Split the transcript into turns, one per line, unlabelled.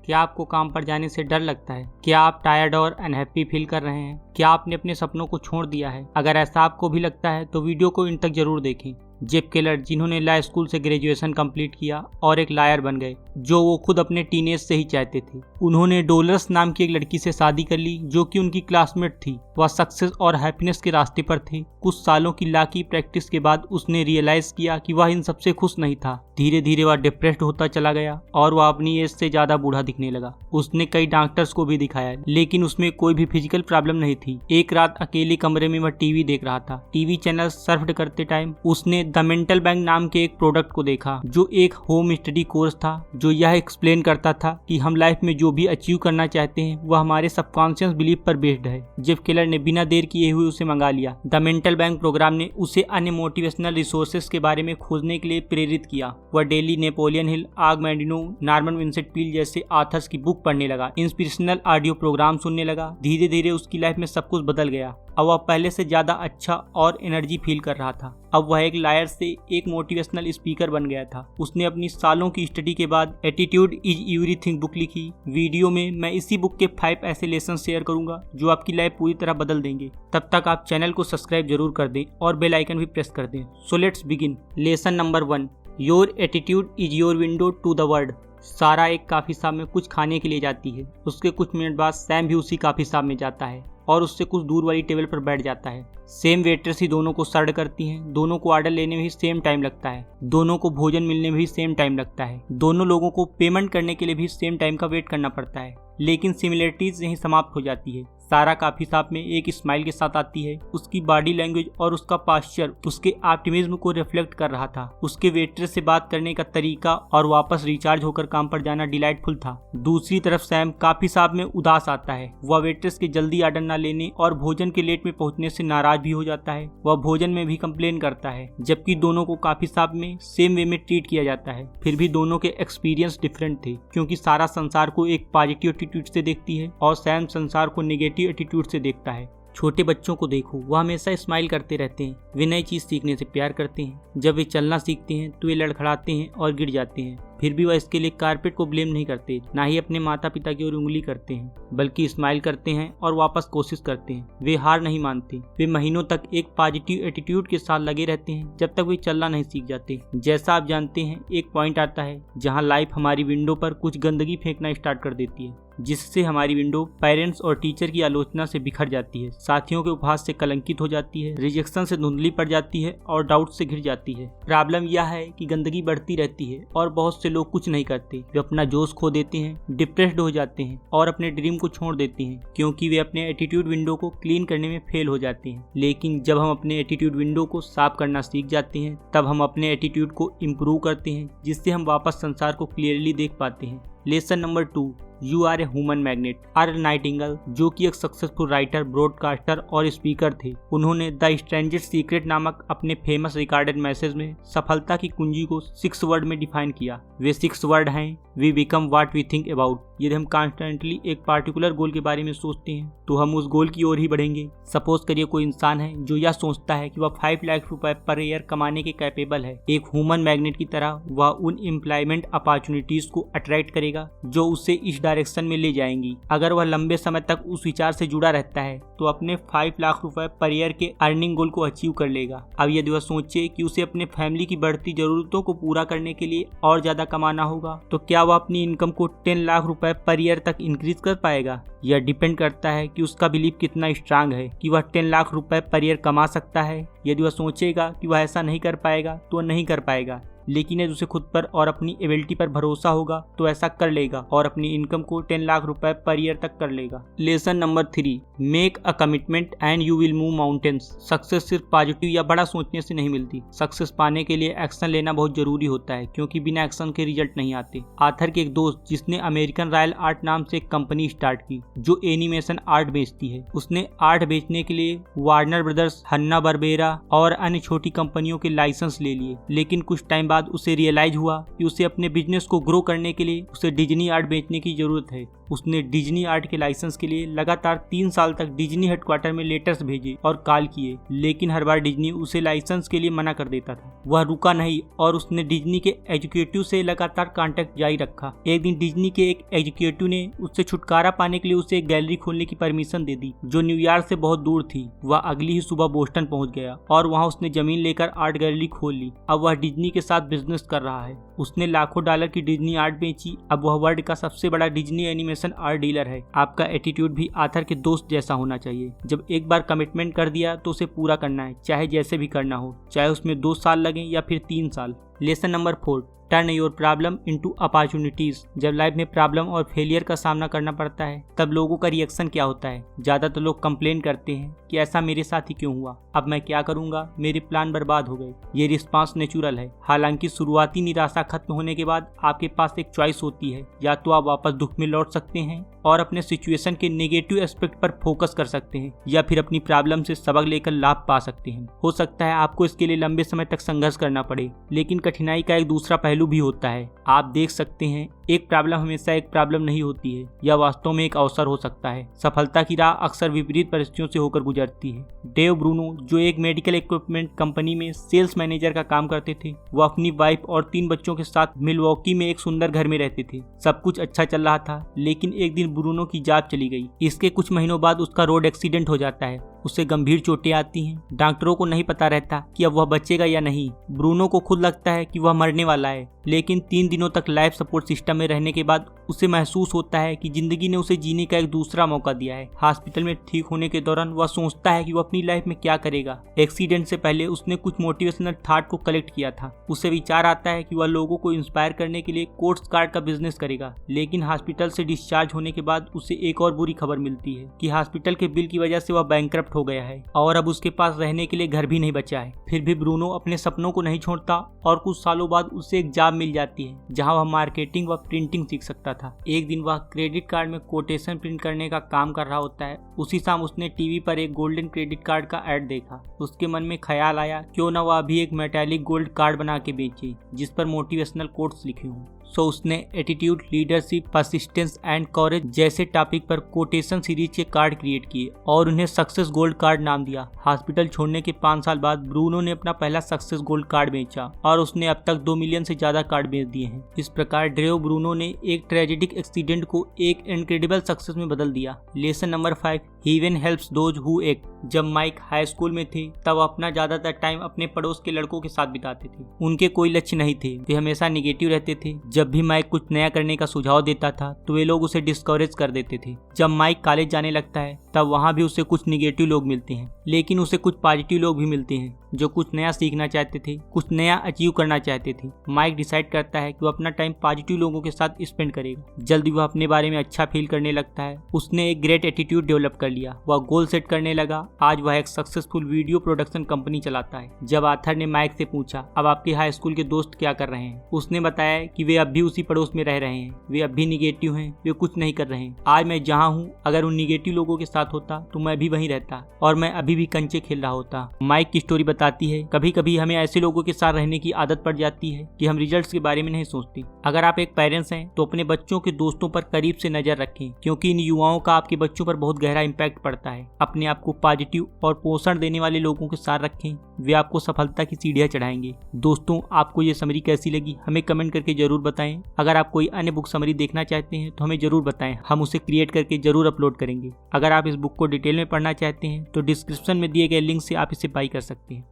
क्या आपको काम पर जाने से डर लगता है? क्या आप टायर्ड और अनहैप्पी फील कर रहे हैं? क्या आपने अपने सपनों को छोड़ दिया है? अगर ऐसा आपको भी लगता है तो वीडियो को इन तक जरूर देखें। जेफ केलर, जिन्होंने लॉ स्कूल से ग्रेजुएशन कंप्लीट किया और एक लॉयर बन गए, जो वो खुद अपने टीनेज से ही चाहते थे। उन्होंने डोलर्स नाम की एक लड़की से शादी कर ली जो कि उनकी क्लासमेट थी। वह सक्सेस और हैप्पीनेस के रास्ते पर थे। कुछ सालों की लॉ की प्रैक्टिस के बाद उसने रियलाइज किया कि वह इन सबसे खुश नहीं था। धीरे धीरे वह डिप्रेस्ड होता चला गया और वह अपनी एज से ज्यादा बूढ़ा दिखने लगा। उसने कई डॉक्टर्स को भी दिखाया लेकिन उसमें कोई भी फिजिकल प्रॉब्लम नहीं थी। एक रात अकेले कमरे में वह टीवी देख रहा था। टीवी चैनल सर्फ करते टाइम उसने द मेंटल बैंक नाम के एक प्रोडक्ट को देखा, जो एक होम स्टडी कोर्स था जो यह एक्सप्लेन करता था कि हम लाइफ में जो भी अचीव करना चाहते हैं वह हमारे सबकॉन्शियस बिलीफ पर बेस्ड है। जेफ केलर ने बिना देर किए हुए उसे मंगा लिया। द मेंटल बैंक प्रोग्राम ने उसे अन्य मोटिवेशनल रिसोर्सेज के बारे में खोजने के लिए प्रेरित किया। वह डेली नेपोलियन हिल, आग मैंडिनो, नॉर्मन विंसेंट पील जैसे ऑथर्स की बुक पढ़ने लगा, इंस्पिरेशनल ऑडियो प्रोग्राम सुनने लगा। धीरे धीरे उसकी लाइफ में सब कुछ बदल गया। अब वह पहले से ज्यादा अच्छा और एनर्जी फील कर रहा था। अब वह एक लायर से एक मोटिवेशनल स्पीकर बन गया था। उसने अपनी सालों की स्टडी के बाद एटीट्यूड इज एवरीथिंग बुक लिखी। वीडियो में मैं इसी बुक के 5 ऐसे लेसन शेयर करूंगा जो आपकी लाइफ पूरी तरह बदल देंगे। तब तक आप चैनल को सब्सक्राइब जरूर कर दें और बेल आइकन भी प्रेस कर दें। So let's begin. Lesson number 1, your attitude is your window to the world. सारा एक कॉफी शॉप में कुछ खाने के लिए जाती है। उसके कुछ मिनट बाद सैम भी उसी कॉफी शॉप में जाता है और उससे कुछ दूर वाली टेबल पर बैठ जाता है। सेम वेट्रेस ही दोनों को सर्व करती हैं। दोनों को ऑर्डर लेने में भी सेम टाइम लगता है। दोनों को भोजन मिलने में भी सेम टाइम लगता है। दोनों लोगों को पेमेंट करने के लिए भी सेम टाइम का वेट करना पड़ता है। लेकिन सिमिलरिटीज यहीं समाप्त हो जाती है। सारा कॉफी शॉप में एक स्माइल के साथ आती है। उसकी बॉडी लैंग्वेज और उसका पास्चर उसके ऑप्टिमिज्म को रिफ्लेक्ट कर रहा था। उसके वेट्रेस से बात करने का तरीका और वापस रिचार्ज होकर काम पर जाना डिलाइटफुल था। दूसरी तरफ सैम कॉफी शॉप में उदास आता है। वह वेट्रेस के जल्दी ऑर्डर न लेने और भोजन के लेट में पहुंचने से नाराज भी हो जाता है। वह भोजन में भी कंप्लेन करता है, जबकि दोनों को कॉफी शॉप में सेम वे में ट्रीट किया जाता है। फिर भी दोनों के एक्सपीरियंस डिफरेंट थे, क्योंकि सारा संसार को एक पॉजिटिव एटीट्यूड से देखती है और सैम संसार को नेगेटिव एटीट्यूड से देखता है। छोटे बच्चों को देखो, वह हमेशा स्माइल करते रहते हैं। वे नई चीज सीखने से प्यार करते हैं। जब वे चलना सीखते हैं तो वे लड़खड़ाते हैं और गिर जाते हैं। फिर भी वह इसके लिए कारपेट को ब्लेम नहीं करते, ना ही अपने माता पिता की ओर उंगली करते हैं, बल्कि स्माइल करते हैं और वापस कोशिश करते हैं। वे हार नहीं मानते। वे महीनों तक एक पॉजिटिव एटीट्यूड के साथ लगे रहते हैं जब तक वे चलना नहीं सीख जाते। जैसा आप जानते हैं, एक पॉइंट आता है जहाँ लाइफ हमारी विंडो पर कुछ गंदगी फेंकना स्टार्ट कर देती है, जिससे हमारी विंडो पेरेंट्स और टीचर की आलोचना से बिखर जाती है, साथियों के उपहास से कलंकित हो जाती है, रिजेक्शन से धुंधली पड़ जाती है और डाउट से घिर जाती है। प्रॉब्लम यह है कि गंदगी बढ़ती रहती है और बहुत से लोग कुछ नहीं करते। वे अपना जोश खो देते हैं, डिप्रेस्ड हो जाते हैं और अपने ड्रीम को छोड़ देते हैं, क्योंकि वे अपने एटीट्यूड विंडो को क्लीन करने में फेल हो जाते हैं। लेकिन जब हम अपने एटीट्यूड विंडो को साफ करना सीख जाते हैं, तब हम अपने एटीट्यूड को इम्प्रूव करते हैं, जिससे हम वापस संसार को क्लियरली देख पाते हैं। Lesson number 2, you are a human magnet. Earl Nightingale, जो कि एक सक्सेसफुल राइटर, ब्रॉडकास्टर और स्पीकर थे, उन्होंने द स्ट्रेंजेस्ट सीक्रेट नामक अपने फेमस रिकॉर्डेड मैसेज में सफलता की कुंजी को 6 वर्ड में डिफाइन किया। वे 6 वर्ड हैं, we become what we think about. यदि हम कॉन्स्टेंटली एक पार्टिकुलर गोल के बारे में सोचते हैं तो हम उस गोल की ओर ही बढ़ेंगे। सपोज करिए कोई इंसान है जो यह सोचता है कि वह 5 लाख रुपए पर ईयर कमाने के कैपेबल है। एक ह्यूमन मैग्नेट की तरह वह उन एम्प्लॉयमेंट अपॉर्चुनिटीज को अट्रैक्ट करेगा जो उसे इस डायरेक्शन में ले जाएंगी। अगर वह लंबे समय तक उस विचार से जुड़ा रहता है तो अपने 5 लाख रुपए पर ईयर के अर्निंग गोल को अचीव कर लेगा। अब यदि वह सोचे कि उसे अपने फैमिली की बढ़ती जरूरतों को पूरा करने के लिए और ज्यादा कमाना होगा, तो क्या वह अपनी इनकम को 10 लाख रुपए पर ईयर तक इंक्रीज कर पाएगा? यह डिपेंड करता है कि उसका बिलीफ कितना स्ट्रांग है कि वह 10 लाख रुपए पर ईयर कमा सकता है। यदि वह सोचेगा कि वह ऐसा नहीं कर पाएगा तो वह नहीं कर पाएगा, लेकिन यदि उसे खुद पर और अपनी एबिलिटी पर भरोसा होगा तो ऐसा कर लेगा और अपनी इनकम को 10 लाख रुपए पर ईयर तक कर लेगा। Lesson number 3, make a commitment and you will move mountains. Success सिर्फ पॉजिटिव या बड़ा सोचने से नहीं मिलती। सक्सेस पाने के लिए एक्शन लेना बहुत जरूरी होता है, क्योंकि बिना एक्शन के रिजल्ट नहीं आते। आर्थर के एक दोस्त, जिसने अमेरिकन रॉयल आर्ट नाम से एक कंपनी स्टार्ट की जो एनिमेशन आर्ट बेचती है, उसने आर्ट बेचने के लिए वार्नर ब्रदर्स, हन्ना बर्बेरा और अन्य छोटी कंपनियों के लाइसेंस ले लिए। लेकिन कुछ टाइम बाद उसे रियलाइज हुआ कि उसे अपने बिजनेस को ग्रो करने के लिए उसे डिज्नी आर्ट बेचने की जरूरत है। उसने डिज्नी आर्ट के लाइसेंस के लिए लगातार 3 साल तक डिज्नी हेडक्वार्टर में लेटर्स भेजे और कॉल किए, लेकिन हर बार डिज्नी उसे लाइसेंस के लिए मना कर देता था। वह रुका नहीं और उसने डिज्नी के एग्जीक्यूटिव से लगातार कांटेक्ट जारी रखा। एक दिन डिज्नी के एक एग्जीक्यूटिव ने उससे छुटकारा पाने के लिए उसे एक गैलरी खोलने की परमिशन दे दी, जो न्यूयॉर्क से बहुत दूर थी। वह अगली ही सुबह बोस्टन पहुंच गया और वहां उसने जमीन लेकर आर्ट गैलरी खोल ली। अब वह डिज्नी के साथ बिजनेस कर रहा है। उसने लाखों डॉलर की डिज्नी आर्ट बेची। अब वह वर्ल्ड का सबसे बड़ा डिज्नी एनिमेशन आर्ट डीलर है। आपका एटीट्यूड भी आर्थर के दोस्त जैसा होना चाहिए। जब एक बार कमिटमेंट कर दिया तो उसे पूरा करना है, चाहे जैसे भी करना हो, चाहे उसमें 2 साल लगे या फिर 3 साल। Lesson number 4, turn your problem into opportunities. जब लाइफ में प्रॉब्लम और फेलियर का सामना करना पड़ता है तब लोगों का रिएक्शन क्या होता है? ज्यादातर लोग कंप्लेन करते हैं कि ऐसा मेरे साथ ही क्यों हुआ, अब मैं क्या करूंगा, मेरे प्लान बर्बाद हो गए। ये रिस्पांस नेचुरल है। हालांकि शुरुआती निराशा खत्म होने के बाद आपके पास एक चॉइस होती है। या तो आप वापस दुख में लौट सकते हैं और अपने सिचुएशन के नेगेटिव एस्पेक्ट पर फोकस कर सकते हैं, या फिर अपनी प्रॉब्लम से सबक लेकर लाभ पा सकते हैं। हो सकता है आपको इसके लिए लंबे समय तक संघर्ष करना पड़े, लेकिन कठिनाई का एक दूसरा पहलू भी होता है। आप देख सकते हैं, एक प्रॉब्लम हमेशा एक प्रॉब्लम नहीं होती है, यह वास्तव में एक अवसर हो सकता है। सफलता की राह अक्सर विपरीत परिस्थितियों से होकर गुजरती है। डेव ब्रूनो, जो एक मेडिकल इक्विपमेंट कंपनी में सेल्स मैनेजर का काम करते थे, वो अपनी वाइफ और 3 बच्चों के साथ मिलवॉकी में एक सुंदर घर में रहते थे। सब कुछ अच्छा चल रहा था, लेकिन एक दिन ब्रूनो की जान चली गई। इसके कुछ महीनों बाद उसका रोड एक्सीडेंट हो जाता है। उसे गंभीर चोटें आती हैं। डॉक्टरों को नहीं पता रहता कि अब वह बचेगा या नहीं। ब्रूनो को खुद लगता है कि वह मरने वाला है, लेकिन 3 दिनों तक लाइफ सपोर्ट सिस्टम में रहने के बाद उसे महसूस होता है कि जिंदगी ने उसे जीने का एक दूसरा मौका दिया है। हॉस्पिटल में ठीक होने के दौरान वह सोचता है कि वह अपनी लाइफ में क्या करेगा। एक्सीडेंट से पहले उसने कुछ मोटिवेशनल थॉट को कलेक्ट किया था। उसे विचार आता है कि वह लोगों को इंस्पायर करने के लिए कोर्ट्स कार्ड का बिजनेस करेगा। लेकिन हॉस्पिटल से डिस्चार्ज होने के बाद उसे एक और बुरी खबर मिलती है कि हॉस्पिटल के बिल की वजह से वह बैंकरप्ट हो गया है और अब उसके पास रहने के लिए घर भी नहीं बचा है। फिर भी ब्रूनो अपने सपनों को नहीं छोड़ता और कुछ सालों बाद उसे एक जॉब मिल जाती है जहां वह मार्केटिंग व प्रिंटिंग सीख सकता था। एक दिन वह क्रेडिट कार्ड में कोटेशन प्रिंट करने का काम कर रहा होता है। उसी शाम उसने टीवी पर एक गोल्डन क्रेडिट कार्ड का ऐड देखा। उसके मन में ख्याल आया, क्यों न वह अभी एक मेटालिक गोल्ड कार्ड बना के बेचे जिस पर मोटिवेशनल कोट्स लिखे हों। सो उसने एटीट्यूड, लीडरशिप, परसिस्टेंस एंड कॉरेज जैसे टॉपिक पर कोटेशन सीरीज के कार्ड क्रिएट किए और उन्हें सक्सेस गोल्ड कार्ड नाम दिया। हॉस्पिटल छोड़ने के 5 साल बाद ब्रूनो ने अपना पहला सक्सेस गोल्ड कार्ड बेचा और उसने अब तक 2 मिलियन से ज्यादा कार्ड बेच दिए हैं। इस प्रकार ड्रेव ब्रूनो ने एक ट्रेजेडिक एक्सीडेंट को एक इनक्रेडिबल सक्सेस में बदल दिया। Lesson number 5, he even helps those who act. जब माइक हाई स्कूल में थे तब अपना ज्यादातर टाइम अपने पड़ोस के लड़कों के साथ बिताते थे। उनके कोई लक्ष्य नहीं थे, वे हमेशा निगेटिव रहते थे। जब भी माइक कुछ नया करने का सुझाव देता था तो वे लोग उसे डिस्करेज कर देते थे। जब माइक कॉलेज जाने लगता है तब वहाँ भी उसे कुछ निगेटिव लोग मिलते हैं, लेकिन उसे कुछ पॉजिटिव लोग भी मिलते हैं जो कुछ नया सीखना चाहते थे, कुछ नया अचीव करना चाहते थे। माइक डिसाइड करता है कि वो अपना टाइम पॉजिटिव लोगों के साथ स्पेंड करेगा। जल्दी वह अपने बारे में अच्छा फील करने लगता है। उसने एक ग्रेट एटीट्यूड डेवलप कर लिया। वह गोल सेट करने लगा। आज वह एक सक्सेसफुल वीडियो प्रोडक्शन कंपनी चलाता है। जब आर्थर ने माइक से पूछा, अब आपके हाई स्कूल के दोस्त क्या कर रहे हैं, उसने बताया कि वे अब भी उसी पड़ोस में रह रहे हैं, वे अब भी निगेटिव हैं, वे कुछ नहीं कर रहे हैं। आज मैं जहाँ हूँ, अगर उन निगेटिव लोगों के साथ होता तो मैं भी वहीं रहता और मैं अभी भी कंचे खेल रहा होता। माइक की स्टोरी बताती है, कभी कभी हमें ऐसे लोगों के साथ रहने की आदत पड़ जाती है कि हम रिजल्ट्स के बारे में नहीं सोचते। अगर आप एक पेरेंट्स हैं तो अपने बच्चों के दोस्तों पर करीब से नजर रखें, क्योंकि इन युवाओं का आपके बच्चों पर बहुत गहरा इम्पैक्ट पड़ता है। अपने आप को पॉजिटिव और पोषण देने वाले लोगों के साथ रखें, वे आपको सफलता की सीढ़ियां चढ़ाएंगे। दोस्तों, आपको ये समरी कैसी लगी हमें कमेंट करके जरूर बताएं। अगर आप कोई अन्य बुक समरी देखना चाहते हैं तो हमें जरूर बताएं, हम उसे क्रिएट करके जरूर अपलोड करेंगे। अगर आप इस बुक को डिटेल में पढ़ना चाहते हैं तो डिस्क्रिप्शन में दिए गए लिंक से आप इसे बाय कर सकते हैं।